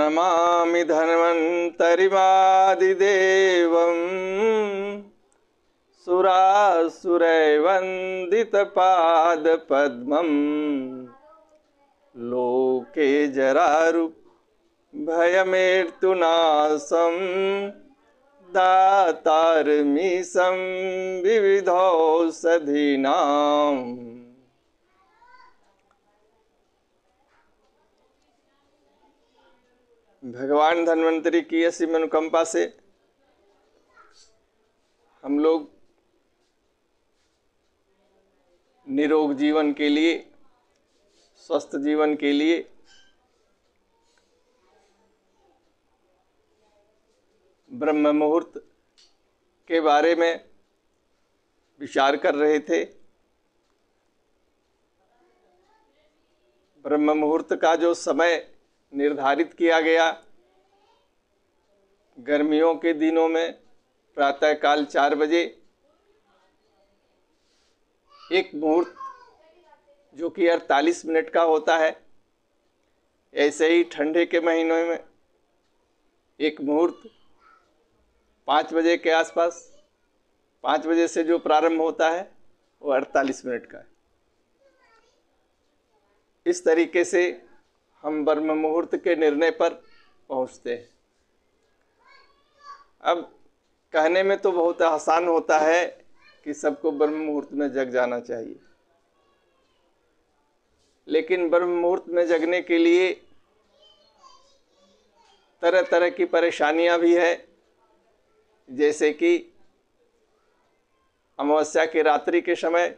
प्रणमामि धन्वन्तरिमादिदेवम् सुरासुरैवन्दितपादपद्मम् लोके जरारुभयमेर्तुनाशं दातारमीशं विविधौषधीनाम्। भगवान धन्वंतरी की ऐसी अनुकंपा से हम लोग निरोग जीवन के लिए, स्वस्थ जीवन के लिए ब्रह्म मुहूर्त के बारे में विचार कर रहे थे। ब्रह्म मुहूर्त का जो समय निर्धारित किया गया, गर्मियों के दिनों में प्रातःकाल 4 बजे, एक मुहूर्त जो कि 48 मिनट का होता है। ऐसे ही ठंडे के महीनों में एक मुहूर्त 5 बजे के आसपास, 5 बजे से जो प्रारंभ होता है वो 48 मिनट का है। इस तरीके से हम ब्रह्म मुहूर्त के निर्णय पर पहुंचते हैं। अब कहने में तो बहुत आसान होता है कि सबको ब्रह्म मुहूर्त में जग जाना चाहिए, लेकिन ब्रह्म मुहूर्त में जगने के लिए तरह तरह की परेशानियां भी है। जैसे कि अमावस्या की रात्रि के समय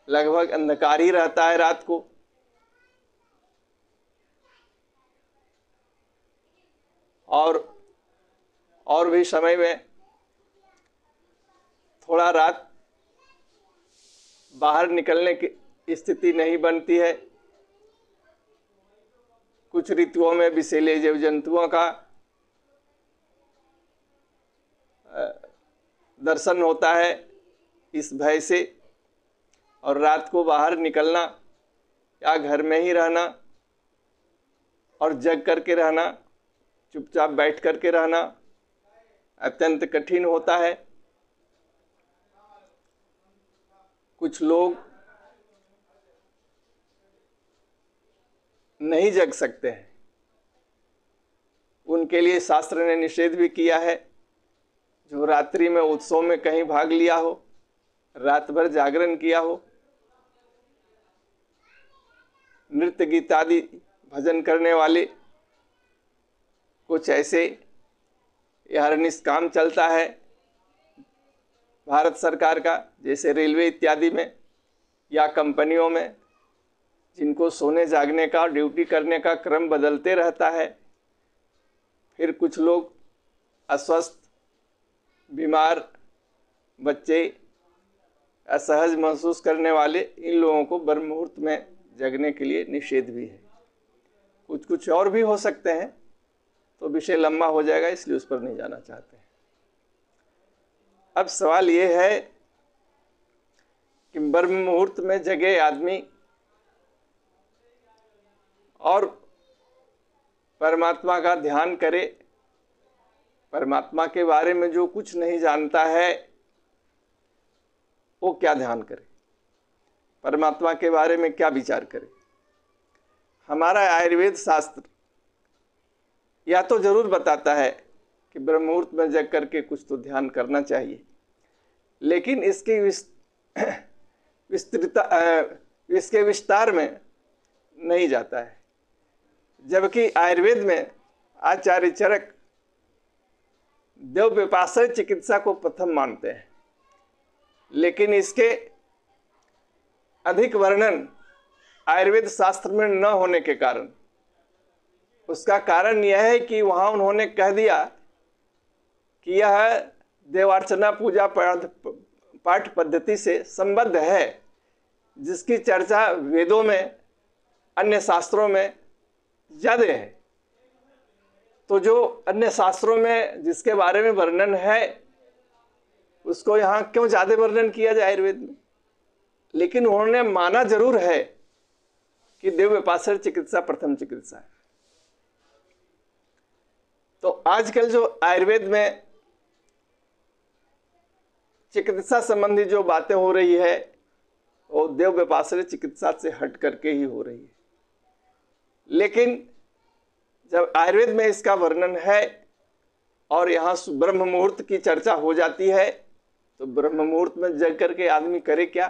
लगभग अंधकार ही रहता है रात को, और भी समय में थोड़ा रात बाहर निकलने की स्थिति नहीं बनती है। कुछ ऋतुओं में विषैले जीव जंतुओं का दर्शन होता है। इस भय से और रात को बाहर निकलना या घर में ही रहना और जग करके रहना, चुपचाप बैठ करके रहना अत्यंत कठिन होता है। कुछ लोग नहीं जग सकते हैं, उनके लिए शास्त्र ने निषेध भी किया है। जो रात्रि में उत्सव में कहीं भाग लिया हो, रात भर जागरण किया हो, नृत्य गीत आदि भजन करने वाले, कुछ ऐसे यह निष्काम चलता है भारत सरकार का, जैसे रेलवे इत्यादि में या कंपनियों में, जिनको सोने जागने का, ड्यूटी करने का क्रम बदलते रहता है। फिर कुछ लोग अस्वस्थ, बीमार बच्चे, असहज महसूस करने वाले, इन लोगों को ब्रह्म मुहूर्त में जगने के लिए निषेध भी है। कुछ और भी हो सकते हैं, तो विषय लंबा हो जाएगा, इसलिए उस पर नहीं जाना चाहते हैं। अब सवाल ये है कि ब्रह्म मुहूर्त में जगे आदमी और परमात्मा का ध्यान करे, परमात्मा के बारे में जो कुछ नहीं जानता है वो क्या ध्यान करे, परमात्मा के बारे में क्या विचार करे। हमारा आयुर्वेद शास्त्र या तो जरूर बताता है कि ब्रह्म मुहूर्त में जग करके कुछ तो ध्यान करना चाहिए, लेकिन इसके विस्तार में नहीं जाता है। जबकि आयुर्वेद में आचार्य चरक देव विपाशय चिकित्सा को प्रथम मानते हैं, लेकिन इसके अधिक वर्णन आयुर्वेद शास्त्र में न होने के कारण, उसका कारण यह है कि वहां उन्होंने कह दिया कि यह देवार्चना पूजा पाठ पद्धति से संबद्ध है, जिसकी चर्चा वेदों में, अन्य शास्त्रों में ज्यादा है। तो जो अन्य शास्त्रों में जिसके बारे में वर्णन है, उसको यहाँ क्यों ज्यादा वर्णन किया जाए आयुर्वेद में। लेकिन उन्होंने माना जरूर है कि देव विपाशय चिकित्सा प्रथम चिकित्सा है। तो आजकल जो आयुर्वेद में चिकित्सा संबंधी जो बातें हो रही है वो देव व्यपाश्रय चिकित्सा से हट करके ही हो रही है। लेकिन जब आयुर्वेद में इसका वर्णन है और यहाँ ब्रह्म मुहूर्त की चर्चा हो जाती है, तो ब्रह्म मुहूर्त में जग करके आदमी करे क्या?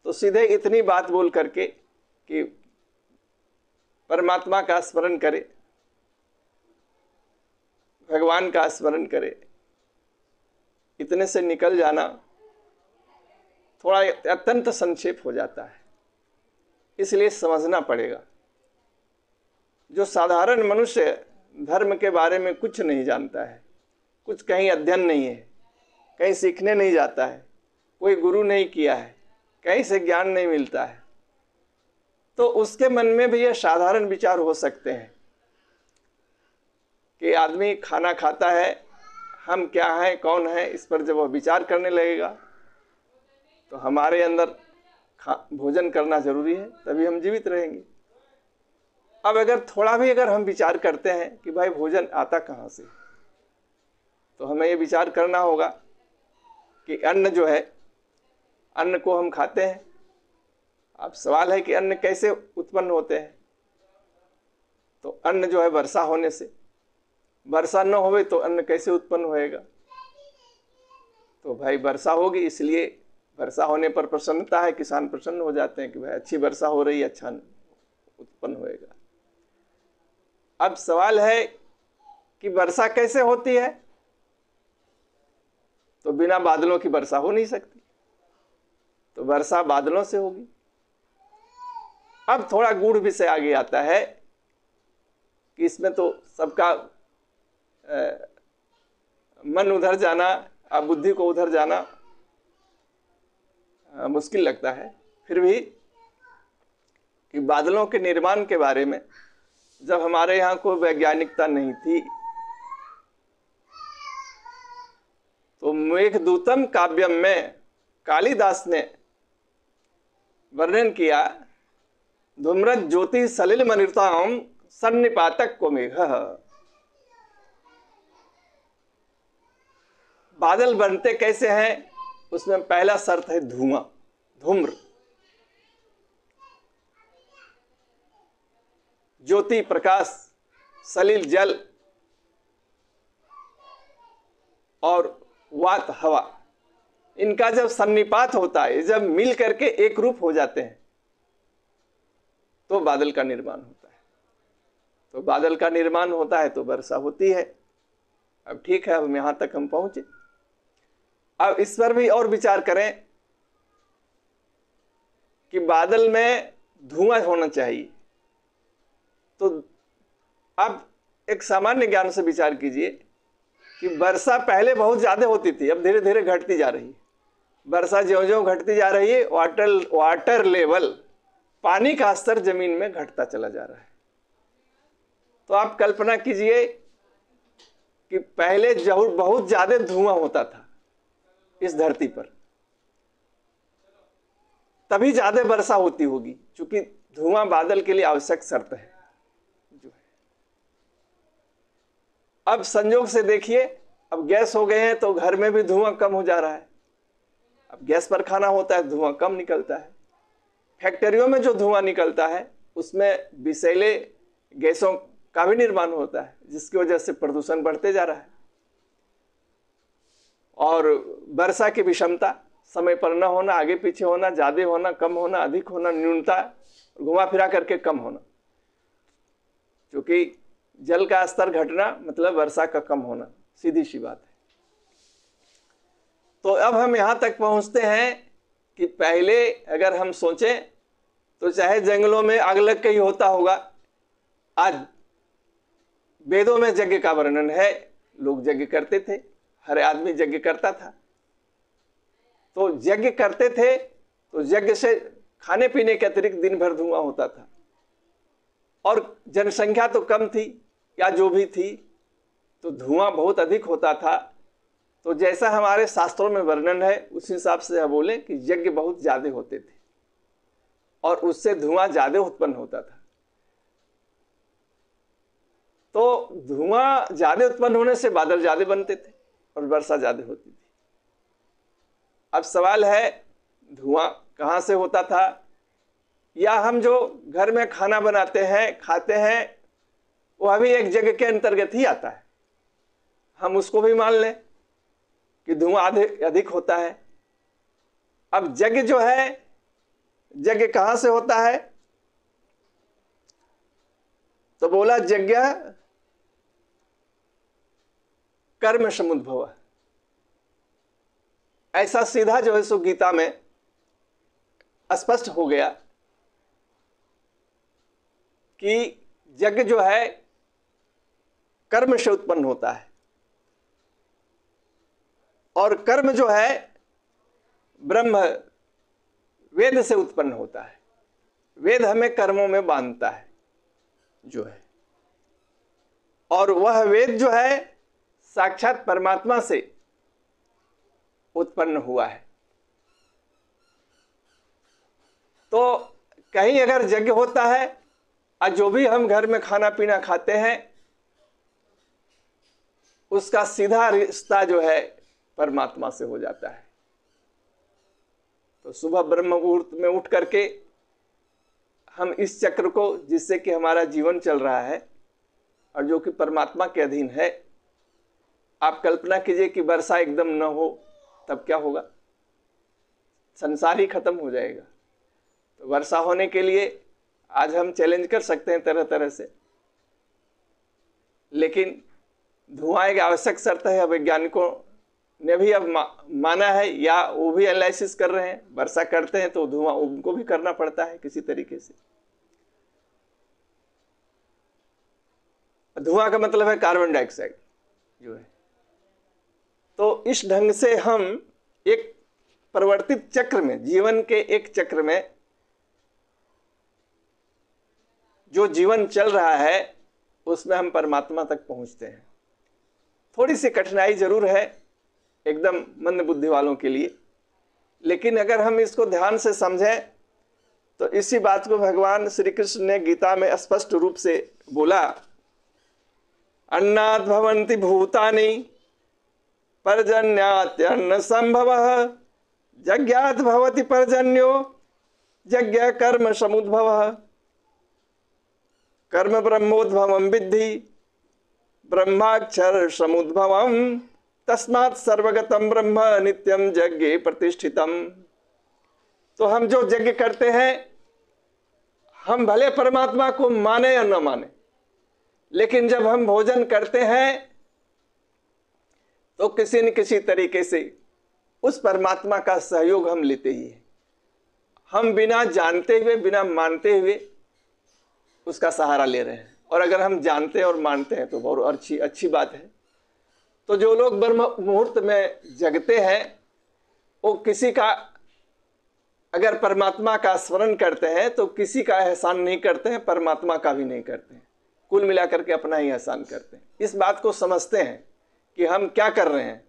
तो सीधे इतनी बात बोल करके कि परमात्मा का स्मरण करे, भगवान का स्मरण करे, इतने से निकल जाना थोड़ा अत्यंत संक्षेप हो जाता है। इसलिए समझना पड़ेगा। जो साधारण मनुष्य धर्म के बारे में कुछ नहीं जानता है, कुछ कहीं अध्ययन नहीं है, कहीं सीखने नहीं जाता है, कोई गुरु नहीं किया है, कहीं से ज्ञान नहीं मिलता है, तो उसके मन में भी यह साधारण विचार हो सकते हैं कि आदमी खाना खाता है, हम क्या हैं, कौन है, इस पर जब वह विचार करने लगेगा तो हमारे अंदर भोजन करना जरूरी है, तभी हम जीवित रहेंगे। अब अगर थोड़ा भी अगर हम विचार करते हैं कि भाई भोजन आता कहाँ से, तो हमें ये विचार करना होगा कि अन्न जो है, अन्न को हम खाते हैं। अब सवाल है कि अन्न कैसे उत्पन्न होते हैं? तो अन्न जो है वर्षा होने से, वर्षा न होवे तो अन्न कैसे उत्पन्न होएगा? तो भाई वर्षा होगी, इसलिए वर्षा होने पर प्रसन्नता है, किसान प्रसन्न हो जाते हैं कि भाई अच्छी वर्षा हो रही है, अच्छा उत्पन्न होएगा। अब सवाल है कि वर्षा कैसे होती है? तो बिना बादलों की वर्षा हो नहीं सकती, तो वर्षा बादलों से होगी। अब थोड़ा गूढ़ विषय आगे आता है कि इसमें तो सबका मन उधर जाना, अब बुद्धि को उधर जाना मुश्किल लगता है। फिर भी कि बादलों के निर्माण के बारे में जब हमारे यहाँ कोई वैज्ञानिकता नहीं थी, तो मेघदूतम काव्यम में कालिदास ने वर्णन किया, धूम्रज ज्योति सलिल मनिरताम सन्निपातक को मेघ। बादल बनते कैसे हैं? उसमें पहला शर्त है धुआं, धूम्र। ज्योति प्रकाश, सलिल जल और वात हवा, इनका जब सन्निपात होता है, जब मिल करके एक रूप हो जाते हैं, तो बादल का निर्माण होता है। तो बादल का निर्माण होता है तो वर्षा होती है। अब ठीक है, अब यहां तक हम पहुंचे। अब इस पर भी और विचार करें कि बादल में धुआं होना चाहिए, तो अब एक सामान्य ज्ञान से विचार कीजिए कि वर्षा पहले बहुत ज्यादा होती थी, अब धीरे धीरे घटती जा रही है। वर्षा ज्यों-ज्यों घटती जा रही है, वाटर लेवल, पानी का स्तर जमीन में घटता चला जा रहा है। तो आप कल्पना कीजिए कि पहले बहुत ज्यादा धुआं होता था इस धरती पर, तभी ज्यादा वर्षा होती होगी, क्योंकि धुआं बादल के लिए आवश्यक शर्त है जो है। अब संयोग से देखिए, अब गैस हो गए हैं तो घर में भी धुआं कम हो जा रहा है। अब गैस पर खाना होता है, धुआं कम निकलता है। फैक्ट्रियों में जो धुआं निकलता है उसमें विषैले गैसों का भी निर्माण होता है, जिसकी वजह से प्रदूषण बढ़ते जा रहा है। और वर्षा की विषमता, समय पर न होना, आगे पीछे होना, ज्यादा होना, कम होना, अधिक होना, न्यूनता, घुमा फिरा करके कम होना, क्योंकि जल का स्तर घटना मतलब वर्षा का कम होना, सीधी सी बात है। तो अब हम यहां तक पहुंचते हैं कि पहले अगर हम सोचें तो चाहे जंगलों में आग लग के ही होता होगा, आज वेदों में यज्ञ का वर्णन है, लोग यज्ञ करते थे, हर आदमी यज्ञ करता था। तो यज्ञ करते थे तो यज्ञ से खाने पीने के अतिरिक्त दिन भर धुआं होता था, और जनसंख्या तो कम थी या जो भी थी, तो धुआं बहुत अधिक होता था। तो जैसा हमारे शास्त्रों में वर्णन है उस हिसाब से हम बोले कि यज्ञ बहुत ज्यादा होते थे और उससे धुआं ज्यादा उत्पन्न होता था। तो धुआं ज्यादा उत्पन्न होने से बादल ज्यादा बनते थे और वर्षा ज्यादा होती थी। अब सवाल है धुआं कहाँ से होता था, या हम जो घर में खाना बनाते हैं खाते हैं वह भी एक जगह के अंतर्गत ही आता है। हम उसको भी मान लें कि धुआं अधिक होता है। अब यज्ञ जो है, यज्ञ कहां से होता है, तो बोला यज्ञ कर्म समुद्भव। ऐसा सीधा जो है सो गीता में स्पष्ट हो गया कि यज्ञ जो है कर्म से उत्पन्न होता है, और कर्म जो है ब्रह्म वेद से उत्पन्न होता है। वेद हमें कर्मों में बांधता है जो है, और वह वेद जो है साक्षात परमात्मा से उत्पन्न हुआ है। तो कहीं अगर यज्ञ होता है और जो भी हम घर में खाना पीना खाते हैं उसका सीधा रिश्ता जो है परमात्मा से हो जाता है। तो सुबह ब्रह्म मुहूर्त में उठ करके हम इस चक्र को, जिससे कि हमारा जीवन चल रहा है और जो कि परमात्मा के अधीन है, आप कल्पना कीजिए कि वर्षा एकदम न हो तब क्या होगा, संसार ही खत्म हो जाएगा। तो वर्षा होने के लिए आज हम चैलेंज कर सकते हैं तरह तरह से, लेकिन धुआं एक आवश्यक शर्त है। वैज्ञानिकों ने भी अब माना है, या वो भी एनालिसिस कर रहे हैं। वर्षा करते हैं तो धुआं उनको भी करना पड़ता है किसी तरीके से। धुआं का मतलब है कार्बन डाइऑक्साइड जो है। तो इस ढंग से हम एक परिवर्तित चक्र में, जीवन के एक चक्र में जो जीवन चल रहा है उसमें हम परमात्मा तक पहुंचते हैं। थोड़ी सी कठिनाई जरूर है एकदम मंद बुद्धि वालों के लिए, लेकिन अगर हम इसको ध्यान से समझें तो इसी बात को भगवान श्री कृष्ण ने गीता में स्पष्ट रूप से बोला, अन्नात् भवन्ति भूतानि पर्जन्यात्यन्न संभवः यज्ञात् भवति पर्जन्यो यज्ञ कर्म समुद्भवः कर्म ब्रह्मोद्भवं विद्धि ब्रह्माक्षर समुद्भवम् तस्मात् सर्वगतम ब्रह्म नित्यम यज्ञे प्रतिष्ठितम। तो हम जो यज्ञ करते हैं, हम भले परमात्मा को माने या न माने, लेकिन जब हम भोजन करते हैं तो किसी न किसी तरीके से उस परमात्मा का सहयोग हम लेते ही हैं। हम बिना जानते हुए, बिना मानते हुए उसका सहारा ले रहे हैं। और अगर हम जानते और मानते हैं तो बहुत अच्छी बात है। तो जो लोग ब्रह्म मुहूर्त में जगते हैं वो किसी का, अगर परमात्मा का स्मरण करते हैं तो किसी का एहसान नहीं करते हैं, परमात्मा का भी नहीं करते हैं, कुल मिलाकर के अपना ही एहसान करते हैं। इस बात को समझते हैं कि हम क्या कर रहे हैं,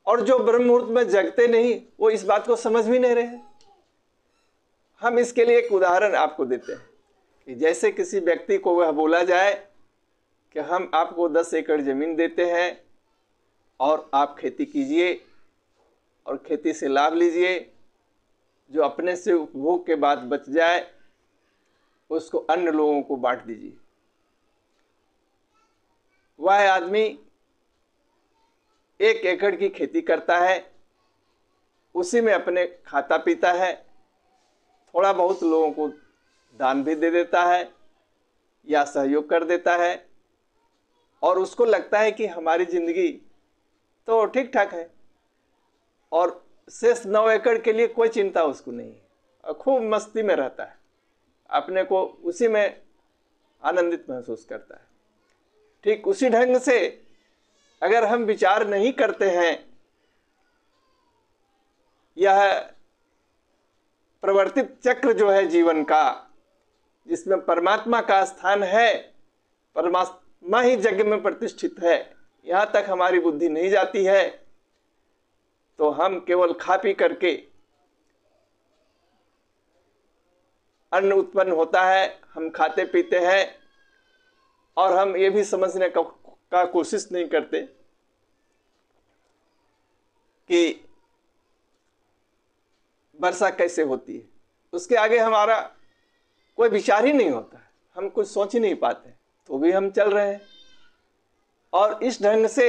और जो ब्रह्म मुहूर्त में जगते नहीं वो इस बात को समझ भी नहीं रहे हैं। हम इसके लिए एक उदाहरण आपको देते हैं कि जैसे किसी व्यक्ति को वह बोला जाए कि हम आपको 10 एकड़ जमीन देते हैं और आप खेती कीजिए और खेती से लाभ लीजिए, जो अपने से उपभोग के बाद बच जाए उसको अन्य लोगों को बांट दीजिए। वह आदमी 1 एकड़ की खेती करता है, उसी में अपने खाता पीता है, थोड़ा बहुत लोगों को दान भी दे देता है या सहयोग कर देता है, और उसको लगता है कि हमारी जिंदगी तो ठीक ठाक है, और शेष 9 एकड़ के लिए कोई चिंता उसको नहीं है, और खूब मस्ती में रहता है, अपने को उसी में आनंदित महसूस करता है। ठीक उसी ढंग से अगर हम विचार नहीं करते हैं, यह प्रवर्तित चक्र जो है जीवन का, जिसमें परमात्मा का स्थान है, परमात्मा ही यज्ञ में प्रतिष्ठित है, यहाँ तक हमारी बुद्धि नहीं जाती है, तो हम केवल खा पी करके, अन्न उत्पन्न होता है, हम खाते पीते हैं और हम ये भी समझने का कोशिश नहीं करते कि वर्षा कैसे होती है। उसके आगे हमारा कोई विचार ही नहीं होता है, हम कुछ सोच ही नहीं पाते, तो भी हम चल रहे हैं। और इस ढंग से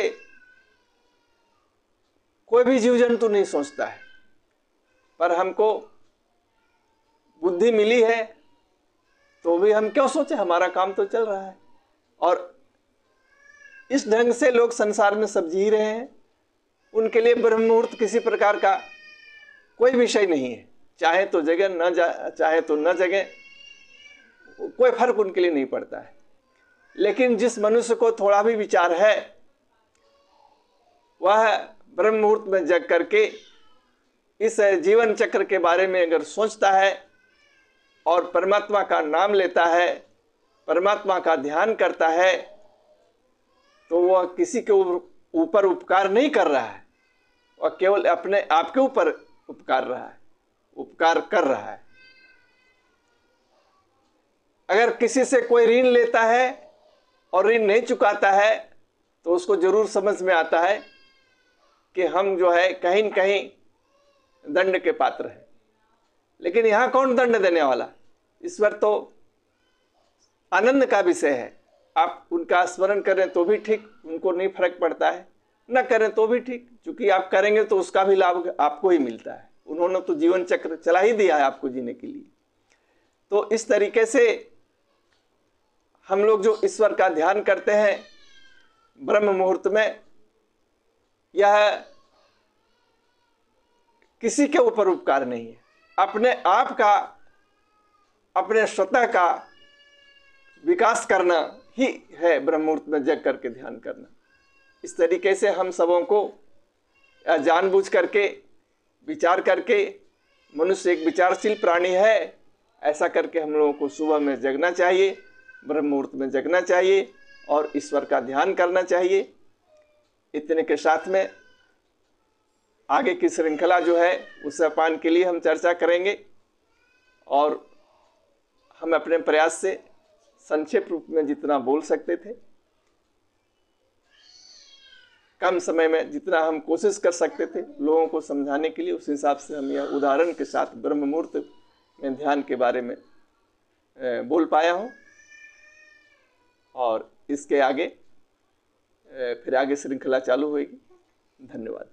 कोई भी जीव जंतु नहीं सोचता है, पर हमको बुद्धि मिली है तो भी हम क्यों सोचे, हमारा काम तो चल रहा है। और इस ढंग से लोग संसार में सब जी रहे हैं। उनके लिए ब्रह्म मुहूर्त किसी प्रकार का कोई विषय नहीं है, चाहे तो जगे चाहे तो न जगे, कोई फर्क उनके लिए नहीं पड़ता है। लेकिन जिस मनुष्य को थोड़ा भी विचार है, वह ब्रह्म मुहूर्त में जग करके इस जीवन चक्र के बारे में अगर सोचता है और परमात्मा का नाम लेता है, परमात्मा का ध्यान करता है, तो वह किसी के ऊपर उपकार नहीं कर रहा है, वह केवल अपने आप के ऊपर उपकार कर रहा है। अगर किसी से कोई ऋण लेता है और ऋण नहीं चुकाता है, तो उसको जरूर समझ में आता है कि हम जो है कहीं न कहीं दंड के पात्र हैं। लेकिन यहां कौन दंड देने वाला? ईश्वर तो आनंद का विषय है। आप उनका स्मरण करें तो भी ठीक, उनको नहीं फर्क पड़ता है, न करें तो भी ठीक, क्योंकि आप करेंगे तो उसका भी लाभ आपको ही मिलता है। उन्होंने तो जीवन चक्र चला ही दिया है आपको जीने के लिए। तो इस तरीके से हम लोग जो ईश्वर का ध्यान करते हैं ब्रह्म मुहूर्त में, यह किसी के ऊपर उपकार नहीं है, अपने आप का, अपने स्वतः का विकास करना ही है ब्रह्म मुहूर्त में जग करके ध्यान करना। इस तरीके से हम सबों को जानबूझ करके विचार करके, मनुष्य एक विचारशील प्राणी है, ऐसा करके हम लोगों को सुबह में जगना चाहिए, ब्रह्म मुहूर्त में जगना चाहिए और ईश्वर का ध्यान करना चाहिए। इतने के साथ में आगे की श्रृंखला जो है उस पान के लिए हम चर्चा करेंगे और हम अपने प्रयास से संक्षेप रूप में जितना बोल सकते थे, कम समय में जितना हम कोशिश कर सकते थे लोगों को समझाने के लिए, उस हिसाब से हम यह उदाहरण के साथ ब्रह्म मुहूर्त में ध्यान के बारे में बोल पाया हूँ। और इसके आगे फिर आगे श्रृंखला चालू होगी। धन्यवाद।